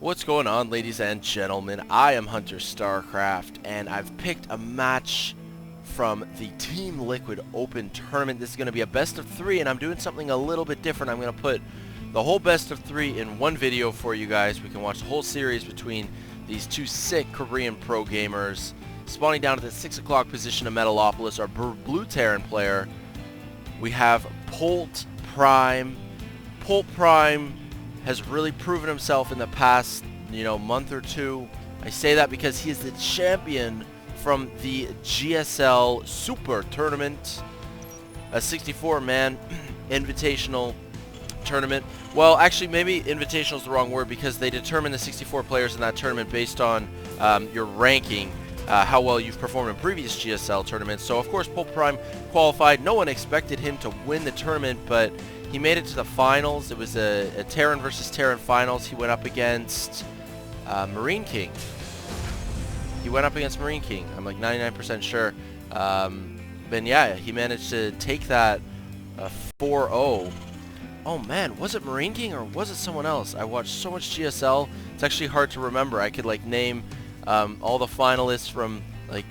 What's going on, ladies and gentlemen? I am Hunter Starcraft, and I've picked a match from the Team Liquid Open Tournament. This is going to be a best of 3, and I'm doing something a little bit different. I'm going to put the whole best of 3 in one video for you guys. We can watch the whole series between these two sick Korean pro gamers. Spawning down at the 6 o'clock position of Metalopolis, our blue Terran player. We have Polt.Prime. Polt.Prime has really proven himself in the past, month or two. I say that because he is the champion from the GSL Super Tournament, a 64-man invitational tournament. Well, actually, maybe invitational is the wrong word because they determine the 64 players in that tournament based on your ranking, how well you've performed in previous GSL tournaments. So, of course, Polt.Prime qualified. No one expected him to win the tournament, but he made it to the finals. It was a Terran versus Terran finals. He went up against Marine King. He went up against Marine King. I'm like 99% sure. But yeah, he managed to take that 4-0. Oh man, was it Marine King or was it someone else? I watched so much GSL. It's actually hard to remember. I could name all the finalists from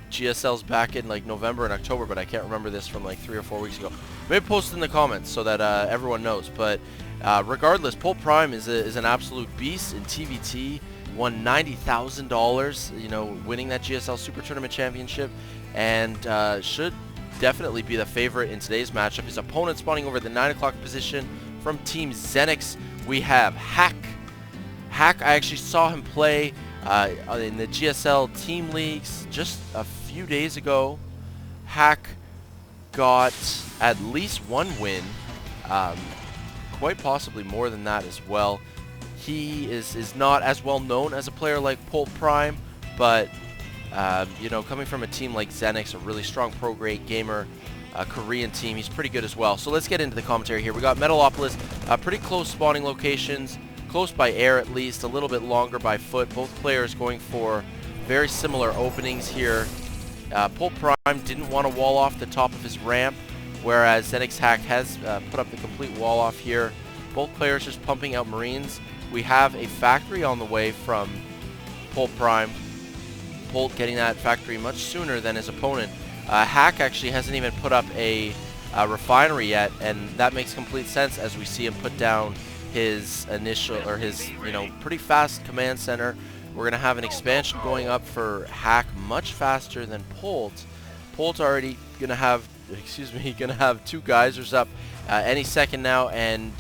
GSL's back in November and October, but I can't remember this from 3 or 4 weeks ago. Maybe post it in the comments so that everyone knows. But regardless, Polt.Prime is an absolute beast in TvT. Won $90,000, winning that GSL Super Tournament Championship, and should definitely be the favorite in today's matchup. His opponent spawning over the 9 o'clock position from Team ZeNEX. We have Hack. Hack, I actually saw him play in the GSL team leagues just a few days ago. Hack got at least one win, quite possibly more than that as well. He is not as well known as a player like Polt.Prime, but coming from a team like ZeNEX, a really strong pro grade gamer, Korean team, he's pretty good as well. So let's get into the commentary here. We got Metalopolis, pretty close spawning locations. Close by air at least, a little bit longer by foot. Both players going for very similar openings here. Polt.Prime didn't want to wall off the top of his ramp, whereas ZeNEX.Hack has put up the complete wall off here. Both players just pumping out Marines. We have a factory on the way from Polt.Prime. Polt getting that factory much sooner than his opponent. Hack actually hasn't even put up a refinery yet, and that makes complete sense as we see him put down his initial, or his, pretty fast command center. We're gonna have an expansion going up for Hack much faster than Polt. Polt already gonna have, gonna have 2 geysers up any second now, and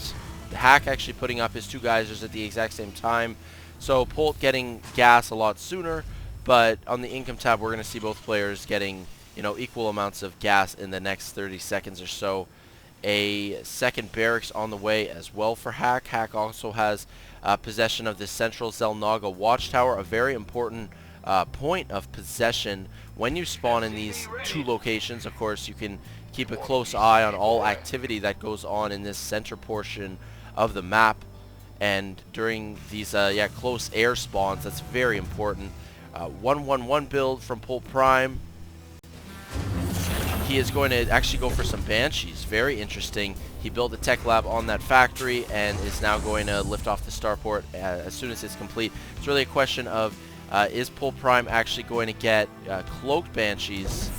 Hack actually putting up his 2 geysers at the exact same time. So Polt getting gas a lot sooner, but on the income tab, we're gonna see both players getting, equal amounts of gas in the next 30 seconds or so. A second barracks on the way as well for Hack. Hack also has possession of the central Zelnaga watchtower, a very important point of possession when you spawn in these 2 locations. Of course, you can keep a close eye on all activity that goes on in this center portion of the map, and during these close air spawns, that's very important. 1-1-1 build from Polt.Prime. He is going to actually go for some banshees. Very interesting. He built a tech lab on that factory and is now going to lift off the starport as soon as it's complete. It's really a question of is Polt.Prime actually going to get cloaked banshees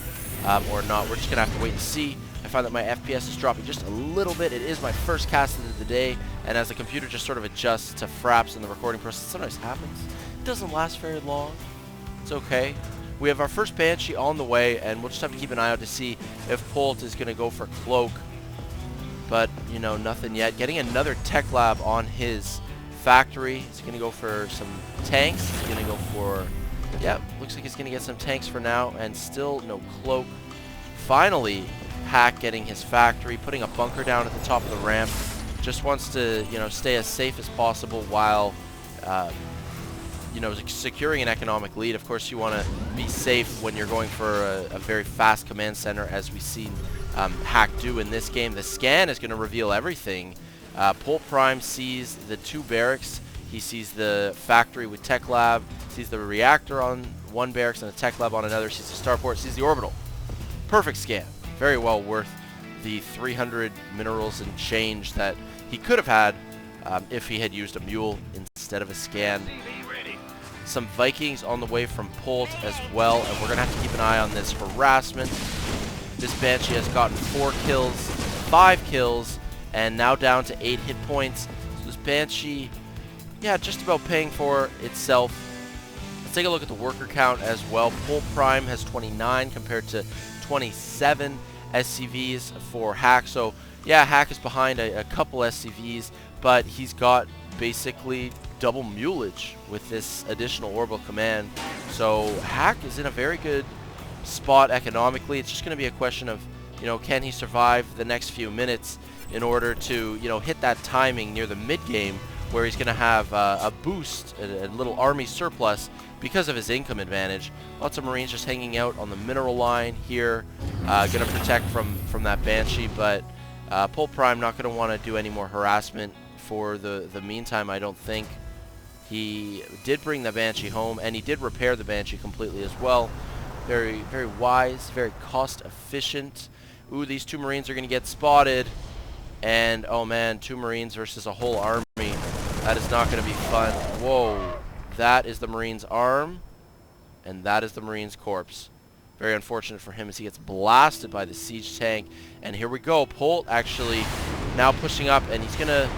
or not. We're just going to have to wait and see. I find that my FPS is dropping just a little bit. It is my first cast of the day, and as the computer just sort of adjusts to fraps in the recording process, sometimes happens. It doesn't last very long. It's okay. We have our first Banshee on the way, and we'll just have to keep an eye out to see if Polt is going to go for Cloak. But, nothing yet. Getting another tech lab on his factory. He's going to go for some tanks. He's going to go for, looks like he's going to get some tanks for now, and still no Cloak. Finally, Hack getting his factory, putting a bunker down at the top of the ramp. Just wants to, stay as safe as possible while securing an economic lead. Of course, you want to be safe when you're going for a very fast command center, as we've seen Hack do in this game. The scan is going to reveal everything. Polt.Prime sees the 2 barracks. He sees the factory with tech lab, sees the reactor on one barracks and a tech lab on another, sees the starport, sees the orbital. Perfect scan. Very well worth the 300 minerals and change that he could have had if he had used a mule instead of a scan. Some Vikings on the way from Polt as well, and we're going to have to keep an eye on this harassment. This Banshee has gotten 4 kills, 5 kills, and now down to 8 hit points. So this Banshee, yeah, just about paying for itself. Let's take a look at the worker count as well. Polt.Prime has 29 compared to 27 SCVs for Hack. So yeah, Hack is behind a couple SCVs, but he's got basically double mulage with this additional orbital command. So Hack is in a very good spot economically. It's just going to be a question of, you know, can he survive the next few minutes in order to, you know, hit that timing near the mid game where he's going to have a boost, a little army surplus because of his income advantage. Lots of Marines just hanging out on the mineral line here, going to protect from that Banshee, but Polt.Prime not going to want to do any more harassment for the meantime, I don't think. He did bring the Banshee home, and he did repair the Banshee completely as well. Very, very wise, very cost efficient. Ooh, these 2 Marines are going to get spotted. And, oh man, 2 Marines versus a whole army. That is not going to be fun. Whoa. That is the Marine's arm. And that is the Marine's corpse. Very unfortunate for him as he gets blasted by the siege tank. And here we go. Polt actually now pushing up, and he's going to...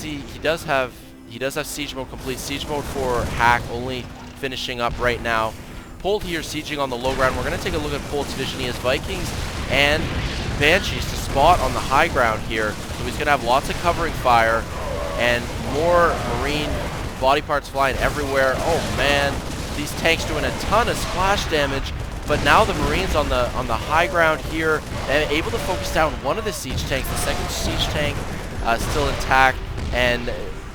He does have siege mode complete. Siege mode for Hack only finishing up right now. Polt here sieging on the low ground. We're going to take a look at Polt's vision. He has Vikings and Banshees to spot on the high ground here. So he's going to have lots of covering fire and more Marine body parts flying everywhere. Oh man, these tanks doing a ton of splash damage. But now the Marines on the high ground here, able to focus down one of the siege tanks. The second siege tank still intact, and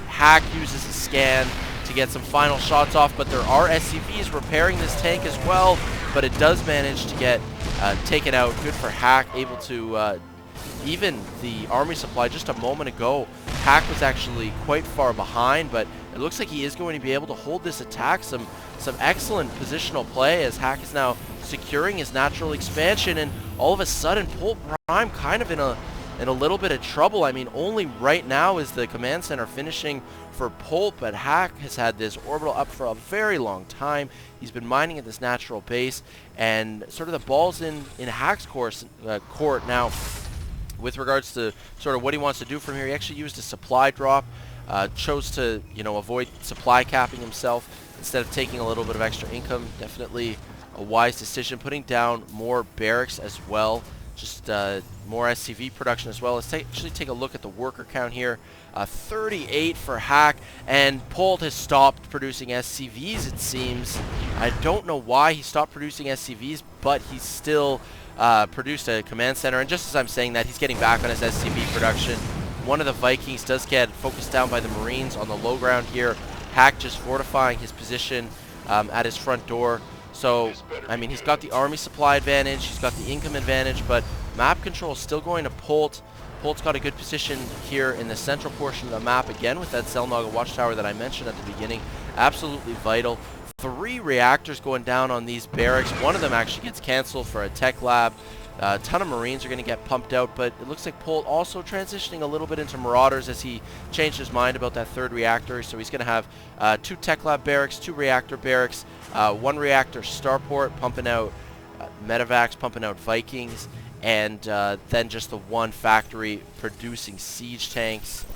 Hack uses a scan to get some final shots off, but there are SCVs repairing this tank as well, but it does manage to get taken out. Good for Hack, able to even the army supply just a moment ago. Hack was actually quite far behind, but it looks like he is going to be able to hold this attack. Some excellent positional play as Hack is now securing his natural expansion, and all of a sudden Polt.Prime kind of in a little bit of trouble. I mean, only right now is the command center finishing for Polt, but Hack has had this orbital up for a very long time. He's been mining at this natural base, and sort of the ball's in Hack's court now with regards to sort of what he wants to do from here. He actually used a supply drop, chose to, you know, avoid supply capping himself instead of taking a little bit of extra income. Definitely a wise decision, putting down more barracks as well. Just more SCV production as well. Let's actually take a look at the worker count here. 38 for Hack, and Polt has stopped producing SCVs, it seems. I don't know why he stopped producing SCVs, but he's still produced a command center, and just as I'm saying that, he's getting back on his SCV production. One of the Vikings does get focused down by the Marines on the low ground here. Hack just fortifying his position at his front door. So, I mean, he's got the army supply advantage, he's got the income advantage, but map control is still going to Polt. Polt's got a good position here in the central portion of the map, again with that Selnaga watchtower that I mentioned at the beginning. Absolutely vital. 3 reactors going down on these barracks. One of them actually gets canceled for a tech lab. A ton of Marines are going to get pumped out, but it looks like Polt also transitioning a little bit into Marauders as he changed his mind about that 3rd reactor. So he's going to have 2 tech lab barracks, 2 reactor barracks, 1 reactor starport pumping out medevacs, pumping out Vikings, and then just the 1 factory producing siege tanks.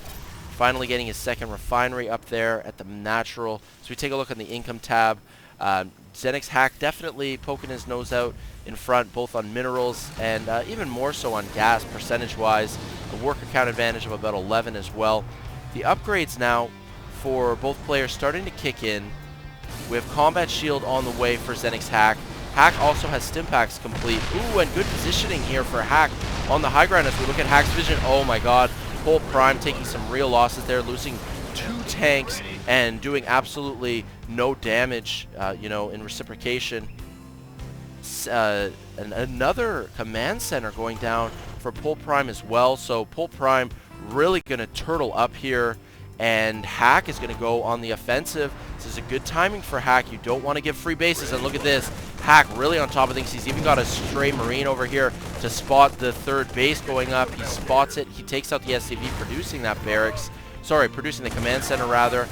Finally getting his 2nd refinery up there at the natural. So we take a look on the income tab. ZeNEX.Hack definitely poking his nose out in front, both on minerals and even more so on gas percentage-wise. A worker count advantage of about 11 as well. The upgrades now for both players starting to kick in. We have combat shield on the way for ZeNEX.Hack. Hack also has stim packs complete. Ooh, and good positioning here for Hack on the high ground as we look at Hack's vision. Oh my god, Polt.Prime taking some real losses there, losing 2 tanks and doing absolutely no damage, you know, in reciprocation. And another command center going down for Polt.Prime as well. So Polt.Prime really going to turtle up here, and Hack is going to go on the offensive. This is a good timing for Hack. You don't want to give free bases, and look at this. Hack really on top of things. He's even got a stray Marine over here to spot the 3rd base going up. He spots it. He takes out the SCV producing that barracks. Sorry, producing the command center rather.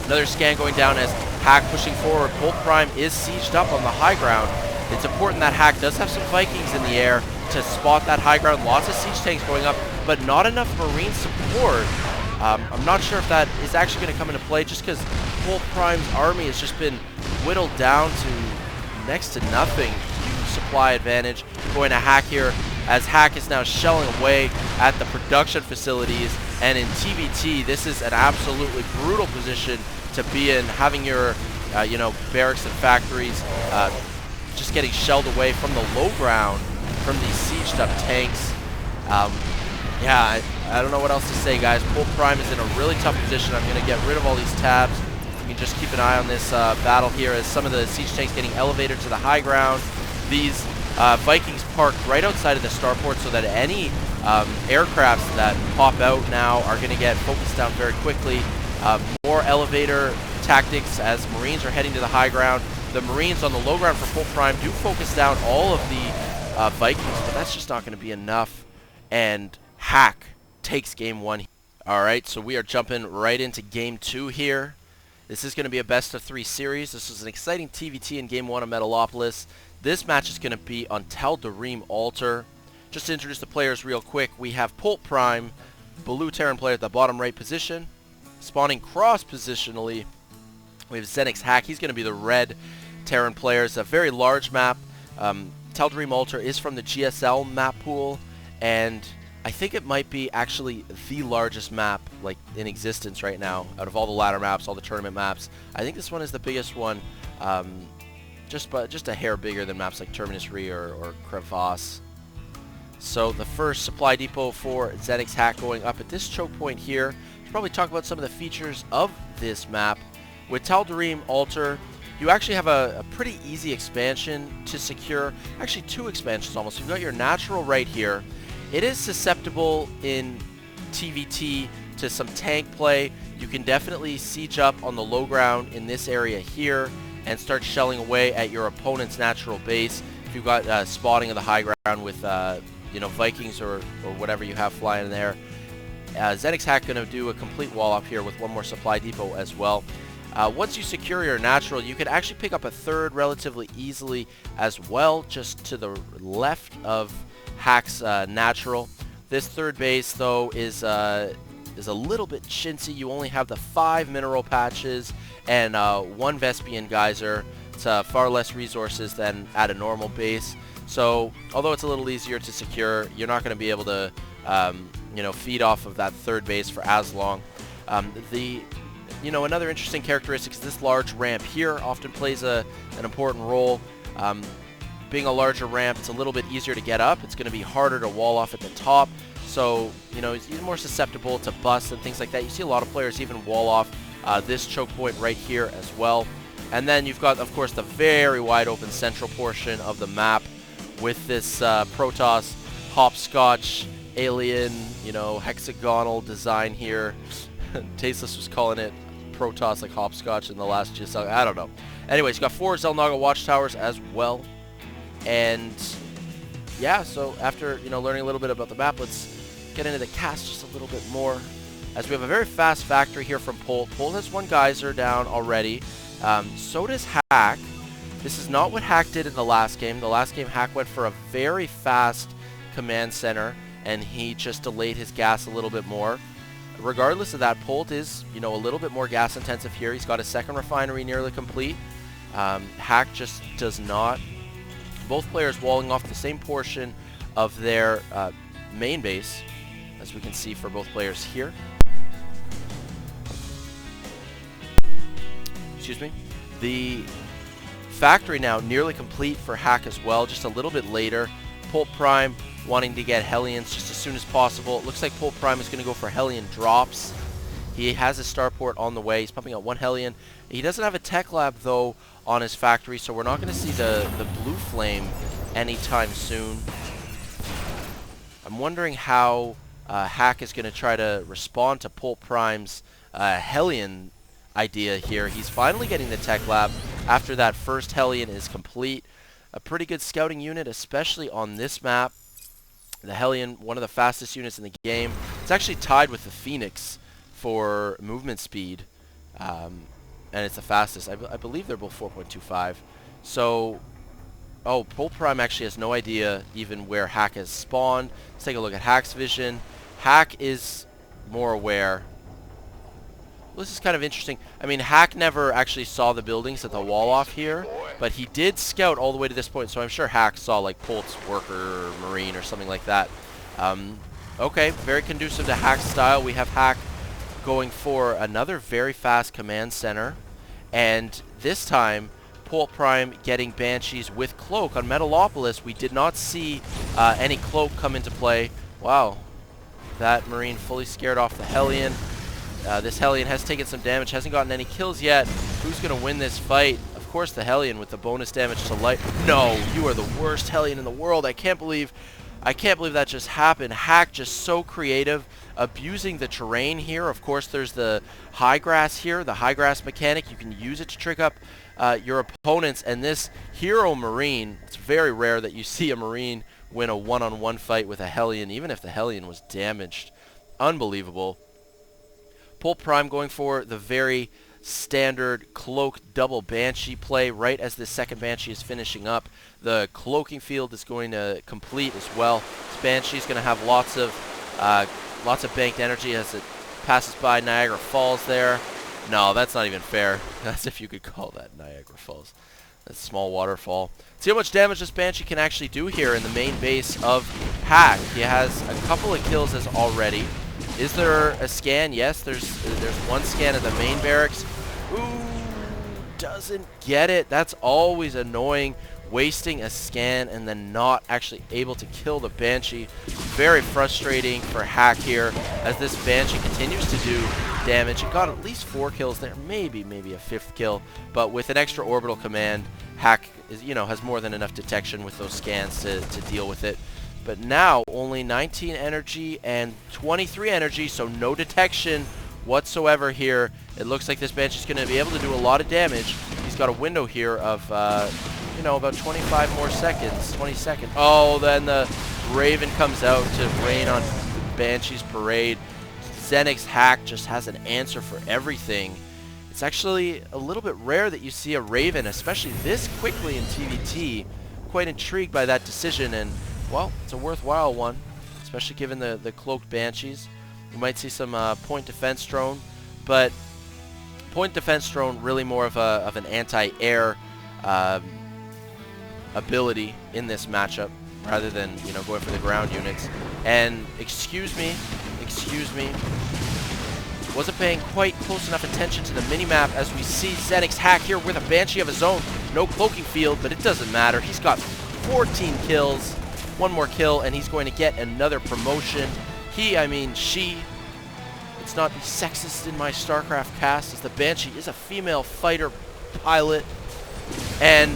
Another scan going down as Hack pushing forward. Polt.Prime is sieged up on the high ground. It's important that Hack does have some Vikings in the air to spot that high ground. Lots of siege tanks going up, but not enough Marine support. I'm not sure if that is actually going to come into play, just because Polt.Prime's army has just been whittled down to next to nothing. Huge supply advantage going to Hack here, as Hack is now shelling away at the production facilities. And in TvT, this is an absolutely brutal position to be in, having your you know, barracks and factories just getting shelled away from the low ground from these sieged up tanks. Yeah, I don't know what else to say, guys. Polt.Prime is in a really tough position. I'm going to get rid of all these tabs. You can just keep an eye on this battle here, as some of the siege tanks getting elevated to the high ground. These Vikings parked right outside of the starport, so that any aircrafts that pop out now are going to get focused down very quickly. More elevator tactics as Marines are heading to the high ground. The Marines on the low ground for Polt.Prime do focus down all of the Vikings, but that's just not going to be enough. And Hack takes game 1. Alright, so we are jumping right into game 2 here. This is going to be a best of 3 series. This was an exciting TvT in game 1 of Metalopolis. This match is going to be on Tal'Darim Altar. Just to introduce the players real quick, we have Polt.Prime, blue Terran player at the bottom right position. Spawning cross-positionally, we have ZeNEX.Hack. He's going to be the red Terran player. It's a very large map. Tal'Darim Altar is from the GSL map pool, and I think it might be actually the largest map like in existence right now out of all the ladder maps, all the tournament maps. I think this one is the biggest one, just a hair bigger than maps like Terminus Re or Crevasse. So the first supply depot for ZeNEX.Hack going up at this choke point here. Let's probably talk about some of the features of this map. With Tal'Darim Altar, you actually have a pretty easy expansion to secure. Actually, 2 expansions almost. You've got your natural right here. It is susceptible in TvT to some tank play. You can definitely siege up on the low ground in this area here and start shelling away at your opponent's natural base. If you've got spotting of the high ground with you know, Vikings or whatever you have flying in there. ZeNEX.Hack going to do a complete wall up here with 1 more supply depot as well. Once you secure your natural, you can actually pick up a 3rd relatively easily as well, just to the left of Hack's natural. This 3rd base, though, is a little bit chintzy. You only have the 5 mineral patches and 1 Vespian geyser. It's far less resources than at a normal base. So, although it's a little easier to secure, you're not going to be able to, you know, feed off of that 3rd base for as long. You know, another interesting characteristic is this large ramp here often plays an important role. Being a larger ramp, it's a little bit easier to get up. It's going to be harder to wall off at the top. So, you know, it's more susceptible to busts and things like that. You see a lot of players even wall off this choke point right here as well. And then you've got, of course, the very wide open central portion of the map with this Protoss hopscotch alien, you know, hexagonal design here. Tasteless was calling it Protoss like hopscotch in the last GSL. I don't know. Anyways, you got 4 Xel'Naga watchtowers as well. And yeah, so after, you know, learning a little bit about the map, let's get into the cast just a little bit more. As we have a very fast factory here from Polt. Polt has 1 geyser down already. So does Hack. This is not what Hack did in the last game. The last game, Hack went for a very fast command center, and he just delayed his gas a little bit more. Regardless of that, Polt is, you know, a little bit more gas intensive here. He's got a 2nd refinery nearly complete. Hack just does not. Both players walling off the same portion of their main base, as we can see for both players here. Excuse me. The factory now nearly complete for Hack as well, just a little bit later. Polt.Prime wanting to get Hellions just as soon as possible. It looks like Polt.Prime is going to go for Hellion drops. He has his starport on the way. He's pumping out 1 Hellion. He doesn't have a tech lab, though, on his factory, so we're not going to see the blue flame anytime soon. I'm wondering how Hack is going to try to respond to Polt.Prime's Hellion idea here. He's finally getting the tech lab after that first Hellion is complete. A pretty good scouting unit, especially on this map. The Hellion, one of the fastest units in the game. It's actually tied with the Phoenix for movement speed. and it's the fastest. I believe they're both 4.25. So, oh, Polt.Prime actually has no idea even where Hack has spawned. Let's take a look at Hack's vision. Hack is more aware. Well, this is kind of interesting. I mean, Hack never actually saw the buildings at the wall off here, but he did scout all the way to this point, so I'm sure Hack saw, like, Polt's worker or Marine or something like that. Okay, very conducive to Hack's style. We have Hack going for another very fast command center, and this time, Polt.Prime getting Banshees with Cloak. On Metalopolis, we did not see any Cloak come into play. Wow, that Marine fully scared off the Hellion. This Hellion has taken some damage, hasn't gotten any kills yet. Who's going to win this fight? Of course the Hellion with the bonus damage to light. No, you are the worst Hellion in the world. I can't believe that just happened. Hack just so creative, abusing the terrain here. Of course there's the high grass here, the high grass mechanic. You can use it to trick up your opponents, and this hero Marine, it's very rare that you see a Marine win a one-on-one fight with a Hellion, even if the Hellion was damaged. Unbelievable. Polt.Prime going for the very standard Cloak double Banshee play right as the second Banshee is finishing up. The cloaking field is going to complete as well. This Banshee is going to have lots of banked energy as it passes by Niagara Falls there. No, that's not even fair. That's if you could call that Niagara Falls. That's a small waterfall. See how much damage this Banshee can actually do here in the main base of Hack. He has a couple of kills as already. Is there a scan? Yes, there's one scan at the main barracks. Ooh, doesn't get it. That's always annoying. Wasting a scan and then not actually able to kill the Banshee. Very frustrating for Hack here as this Banshee continues to do damage. It got at least 4 kills there, maybe a 5th kill, but with an extra orbital command, Hack is, has more than enough detection with those scans to deal with it. But now only 19 energy and 23 energy, so no detection whatsoever here. It looks like this Banshee is going to be able to do a lot of damage. He's got a window here of about 25 more seconds, 20 seconds. Oh, then the Raven comes out to rain on Banshee's parade. ZeNEX.Hack just has an answer for everything. It's actually a little bit rare that you see a Raven, especially this quickly in TvT. Quite intrigued by that decision, and, well, it's a worthwhile one, especially given the cloaked Banshees. You might see some point defense drone, but point defense drone really more of an anti-air ability in this matchup rather than going for the ground units. And excuse me, wasn't paying quite close enough attention to the minimap as we see ZeNEX.Hack here with a Banshee of his own. No cloaking field, but it doesn't matter. He's got 14 kills, one more kill, and he's going to get another promotion. She. It's not the sexist in my Starcraft cast, as the Banshee is a female fighter pilot. And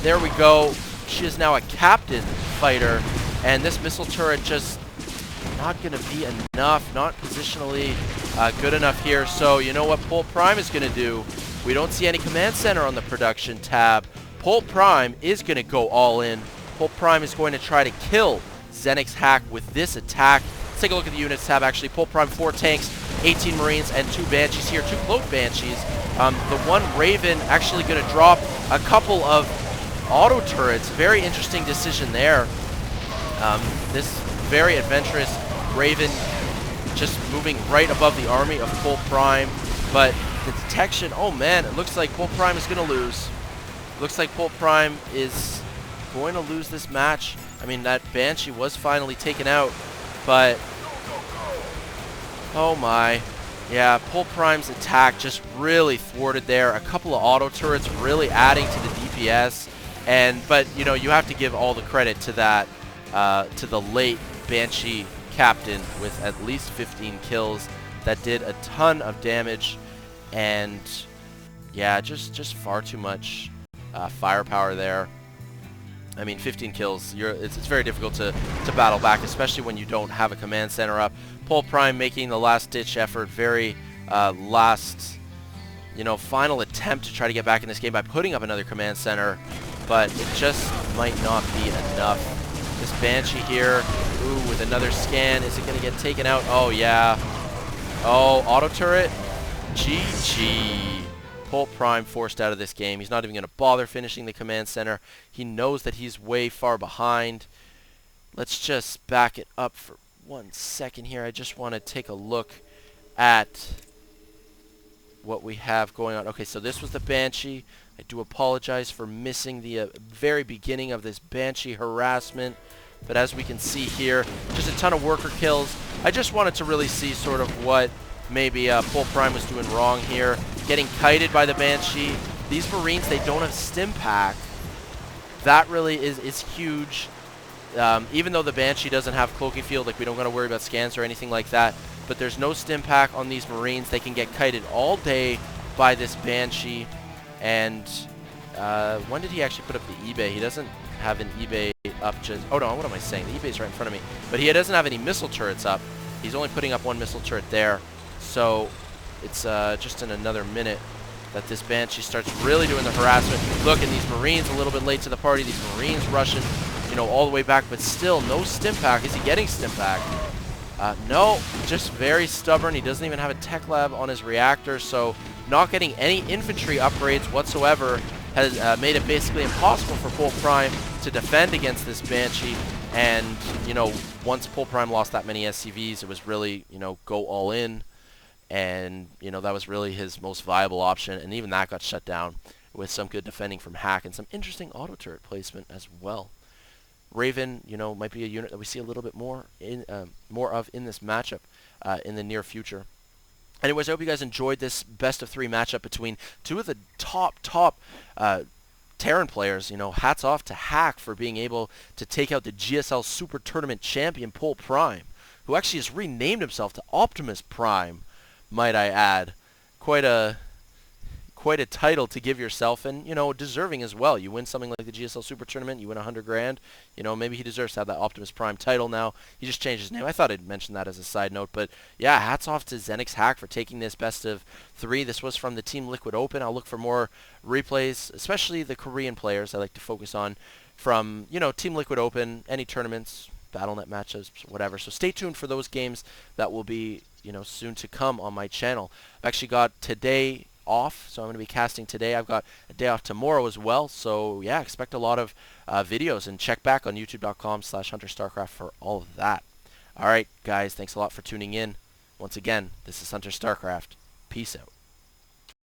there we go. She is now a captain fighter, and this missile turret just not going to be enough, not positionally good enough here. So you know what Polt.Prime is going to do? We don't see any command center on the production tab. Polt.Prime is going to go all in. Polt.Prime is going to try to kill ZeNEX.Hack with this attack. Let's take a look at the units tab actually. Polt.Prime 4 tanks, 18 Marines, and 2 Banshees here, 2 cloaked Banshees. The one Raven actually going to drop a couple of auto turrets. Very interesting decision there. This very adventurous Raven just moving right above the army of Polt.Prime, but the detection, oh man, it looks like Polt.Prime is going to lose. Looks like Polt.Prime is going to lose this match. I mean, that Banshee was finally taken out, but oh my. Yeah, Polt.Prime's attack just really thwarted there. A couple of auto turrets really adding to the DPS. But you have to give all the credit to that, to the late Banshee captain with at least 15 kills that did a ton of damage, and yeah, just far too much firepower there. I mean, 15 kills, it's very difficult to battle back, especially when you don't have a command center up. Polt.Prime making the last-ditch effort, very last, final attempt to try to get back in this game by putting up another command center, but it just might not be enough. This Banshee here, ooh, with another scan, is it going to get taken out? Oh, yeah. Oh, auto turret? GG. Polt.Prime forced out of this game. He's not even going to bother finishing the command center. He knows that he's way far behind. Let's just back it up for 1 second here. I just want to take a look at what we have going on. Okay, so this was the Banshee. I do apologize for missing the very beginning of this Banshee harassment. But as we can see here, just a ton of worker kills. I just wanted to really see sort of what maybe Polt.Prime was doing wrong here. Getting kited by the Banshee. These Marines, they don't have stim pack. That really is huge. Even though the Banshee doesn't have cloaking field, like we don't got to worry about scans or anything like that. But there's no stim pack on these Marines. They can get kited all day by this Banshee. And when did he actually put up the eBay? He doesn't have an eBay up just... Oh no, what am I saying? The eBay's right in front of me. But he doesn't have any missile turrets up. He's only putting up one missile turret there. So it's just in another minute that this Banshee starts really doing the harassment. Look, and these Marines a little bit late to the party. These Marines rushing, you know, all the way back. But still, no stim pack. Is he getting stim pack? No, just very stubborn. He doesn't even have a tech lab on his reactor. So not getting any infantry upgrades whatsoever has made it basically impossible for Polt.Prime to defend against this Banshee. And, you know, once Polt.Prime lost that many SCVs, it was really, you know, go all in. And, you know, that was really his most viable option. And even that got shut down with some good defending from Hack and some interesting auto turret placement as well. Raven, you know, might be a unit that we see a little bit more of in this matchup in the near future. Anyways, I hope you guys enjoyed this best of 3 matchup between two of the top Terran players. You know, hats off to Hack for being able to take out the GSL Super Tournament champion Polt.Prime, who actually has renamed himself to optimus.Prime, might I add. Quite a title to give yourself, and, you know, deserving as well. You win something like the GSL Super Tournament, you win 100 grand. You know, maybe he deserves to have that optimus.Prime title now. He just changed his name. I thought I'd mention that as a side note, but yeah, hats off to ZeNEX.Hack for taking this best of 3. This was from the Team Liquid Open. I'll look for more replays, especially the Korean players I like to focus on from, you know, Team Liquid Open, any tournaments, Battle.net matches, whatever. So stay tuned for those games that will be, you know, soon to come on my channel. I've actually got today off, so I'm going to be casting today. I've got a day off tomorrow as well, so yeah, expect a lot of videos, and check back on youtube.com/HunterStarcraft for all of that. Alright guys, thanks a lot for tuning in. Once again, this is Hunter Starcraft. Peace out.